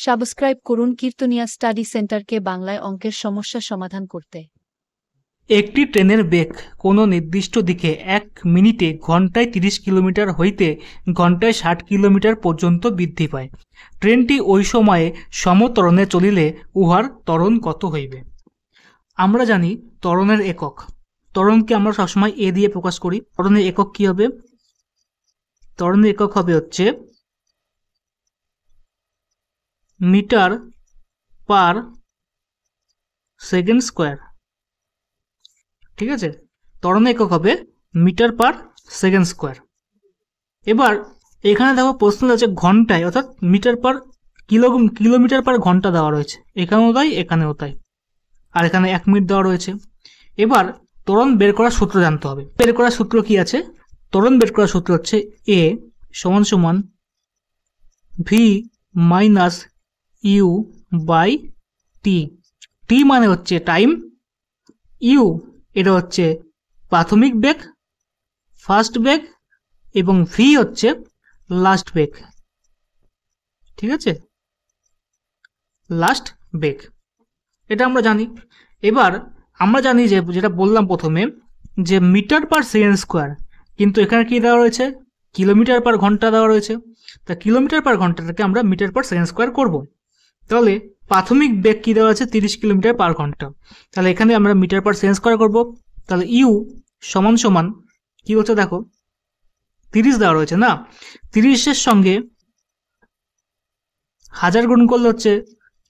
Subscribe করুন কীর্তনিয়া study সেন্টারকে বাংলায় অঙ্কের সমস্যা সমাধান করতে। একটি ট্রেনের বেগ কোনো নির্দিষ্ট দিকে 1 মিনিটে ঘন্টায় 30 কিলোমিটার হইতে ঘন্টায় 60 কিলোমিটার পর্যন্ত বৃদ্ধি পায়। ট্রেনটি ওই সময়ে সমত্বরণে চলিলে উহার ত্বরণ কত হইবে? আমরা জানি ত্বরণের একক। ত্বরণকে আমরা সবসময় এ দিয়ে প্রকাশ করি। ত্বরণের একক কি হবে? ত্বরণের একক হবে হচ্ছে মিটার পার সেকেন্ড স্কোয়ার। ঠিক আছে, ত্বরণের একক হবে মিটার পার সেকেন্ড স্কোয়ার। এবার এখানে দেখো প্রশ্ন আছে ঘন্টায়, অর্থাৎ মিটার পার কিলোমিটার পার ঘন্টা দেওয়া রয়েছে, এখানেও তাই এখানেও তাই, আর এখানে 1 মিনিট দেওয়া রয়েছে। এবার ত্বরণ বের করার সূত্র জানতে হবে। বের করার সূত্র কি আছে? ত্বরণ বের করার সূত্র হচ্ছে এ সমান সমান V minus you by T. টি মানে হচ্ছে টাইম, ইউ এটা হচ্ছে প্রাথমিক বেগ, ফার্স্ট বেগ, এবং ভি হচ্ছে লাস্ট বেগ। ঠিক আছে, লাস্ট বেগ, এটা আমরা জানি। এবার আমরা জানি যে যেটা বললাম প্রথমে, যে মিটার পার সেকেন্ড স্কোয়ার, কিন্তু এখানে কি দেওয়া রয়েছে? কিলোমিটার পার ঘন্টা দেওয়া রয়েছে। তা কিলোমিটার পার ঘন্টাটাকে আমরা মিটার পার সেকেন্ড স্কোয়ার করব। তাহলে প্রাথমিক বেগ কি দেওয়া আছে? 30 কিলোমিটার পার ঘন্টা। তাহলে এখানে আমরা মিটার পার সেকেন্ড স্কোয়ার করব। তাহলে ইউ সমান সমান কি হচ্ছে দেখো, 30 দেওয়া রয়েছে না, 30-এর সঙ্গে 1000 গুণ করলে হচ্ছে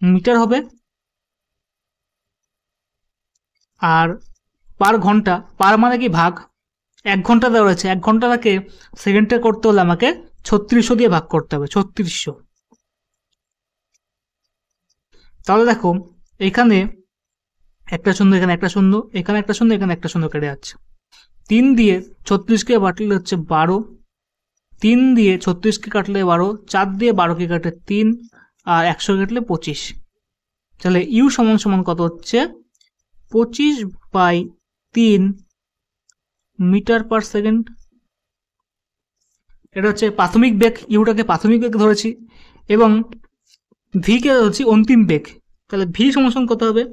মিটার হবে, আর পার ঘন্টা, পার মানে কি ভাগ, 1 ঘন্টা দেওয়া রয়েছে, 1 ঘন্টাটাকে সেকেন্ডে করতে হলে আমাকে 3600 দিয়ে ভাগ করতে হবে, 3600। তাহলে দেখো এখানে একটা শূন্য, এখানে একটা শূন্য, এখানে একটা শূন্য, এখানে একটা শূন্য কেটে যাচ্ছে। 3 দিয়ে 36কে কাটলে হচ্ছে 12, 3 দিয়ে 36কে কাটলে 12, 4 দিয়ে 12কে কাটলে 3, আর 100 কাটলে 25। তাহলে ইউ সমান সমান কত হচ্ছে? 25/3 মিটার পার সেকেন্ড। এটা হচ্ছে প্রাথমিক বেগ, ইউটাকে প্রাথমিক বেগ ধরেছি, এবং ভি কে ধরেছি অন্তিম বেগ। তাহলে ভি সমান সমান কত হবে?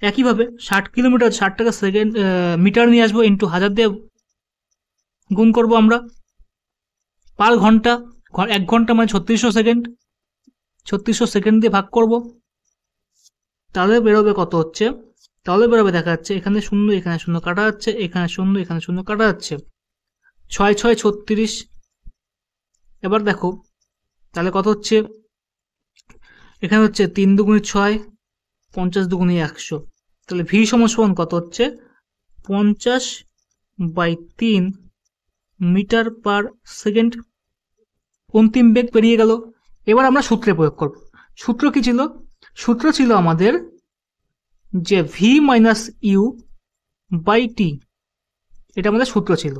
একইভাবে 60 কিলোমিটার, 60টাকে সেকেন্ড মিটার নিয়ে আসবো, ইন্টু 1000 দিয়ে গুণ করব আমরা। পার ঘন্টা, 1 ঘন্টা মানে 3600 সেকেন্ড, 3600 সেকেন্ড দিয়ে ভাগ করব। তাহলে বেরোবে কত হচ্ছে? তাহলে বেরোবে, দেখা যাচ্ছে এখানে শূন্য, এখানে শূন্য কাটা যাচ্ছে, এখানে শূন্য, এখানে শূন্য কাটা যাচ্ছে, 6 6 36। এবার দেখো তাহলে কত হচ্ছে? এখানে হচ্ছে 3 দুগুণে 6, 50 দুগুণে 100। তাহলে ভি সমান সমান কত হচ্ছে? 50/3 মিটার পার সেকেন্ড। অন্তিম বেগ পেরিয়ে গেল। এবার আমরা সূত্রে প্রয়োগ করব। সূত্র কি ছিল? সূত্র ছিল আমাদের যে V minus you by T, এটা আমাদের সূত্র ছিল,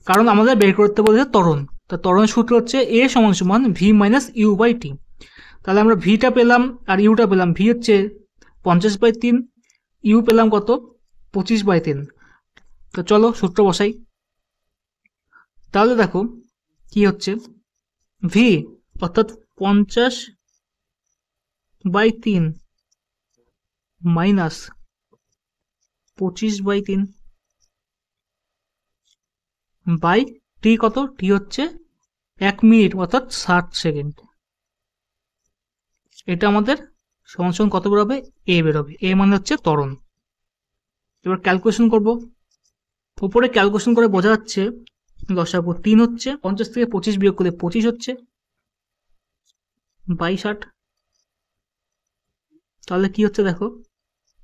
কারণ আমাদের বের করতে বলেছে ত্বরণ। তা ত্বরণের সূত্র হচ্ছে এ সমান সমান V minus you by T. তাহলে আমরা ভিটা পেলাম আর ইউটা পেলাম। ভি হচ্ছে 50/3, ইউ পেলাম কত? 25/3। তো চলো সূত্র বসাই। তাহলে দেখো কি হচ্ছে, ভি অর্থাৎ 50/3 মাইনাস 25/3 বাই টি কত? টি হচ্ছে 1 মিনিট অর্থাৎ 60 সেকেন্ড। এটা আমাদের সমান সমান কত বেরোবে? এ বেরোবে। এ মানে হচ্ছে ত্বরণ। এবার ক্যালকুলেশন করব। উপরে ক্যালকুলেশন করে বোঝা যাচ্ছে 10/3 হচ্ছে, 50 থেকে 25 বিয়োগ করলে 25 হচ্ছে, 22/8। তাহলে কি হচ্ছে দেখো,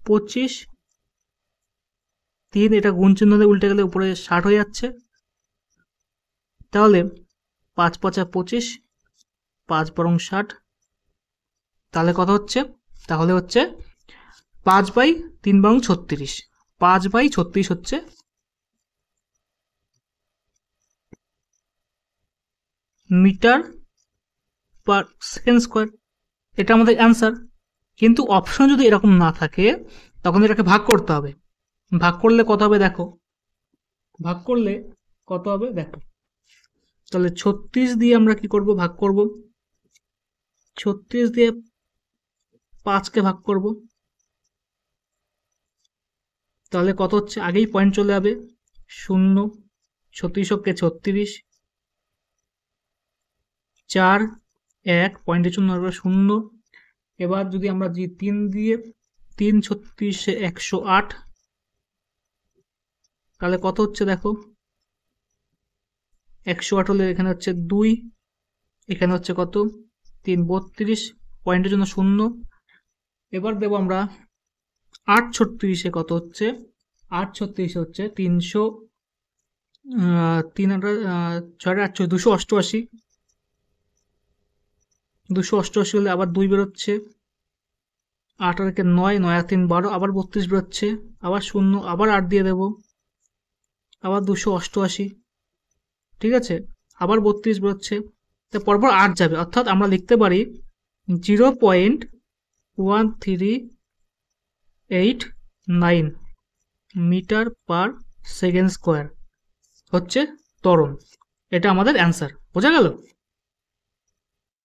25/3, এটা গুণ চিহ্ন দিয়ে উল্টে গেলে উপরে 60 হয়ে যাচ্ছে। তাহলে 5 5 25, 5 বরং 60। তাহলে কত হচ্ছে? তাহলে হচ্ছে 5/3 বরং 36, 5/36 হচ্ছে মিটার পার সেকেন্ড স্কোয়ার। এটা আমাদের অ্যান্সার। কিন্তু অপশন যদি এরকম না থাকে তখন এটাকে ভাগ করতে হবে। ভাগ করলে কত হবে দেখো, ভাগ করলে কত হবে দেখো। তাহলে 36 দিয়ে আমরা কি করব? ভাগ করব। 36 দিয়ে 5কে ভাগ করব, তাহলে কত হচ্ছে, আগেই পয়েন্ট চলে যাবে, 0, 36 কে 36, 4, 1, পয়েন্টের জন্য 0। এবার যদি আমরা 3 দিয়ে 3 36 108, তাহলে কত হচ্ছে দেখো, 108 হলে এখানে হচ্ছে 2, এখানে হচ্ছে কত 3 32, পয়েন্টের জন্য 0। এবার দেব আমরা 8 36 কত হচ্ছে, 8 36 হচ্ছে 300, 3 6 8 288, 288 হলে আবার 2 বেরোচ্ছে, 8 আর 9, 9 আর 3 12, আবার 32 বেরোচ্ছে, আবার 0, আবার 8 দিয়ে দেব, আবার 288, ঠিক আছে, আবার 32 বেরোচ্ছে, তো পরপর 8 যাবে, অর্থাৎ আমরা লিখতে পারি 0.1389 মিটার পার সেকেন্ড স্কোয়ার হচ্ছে ত্বরণ। এটা আমাদের অ্যান্সার, বোঝা গেল?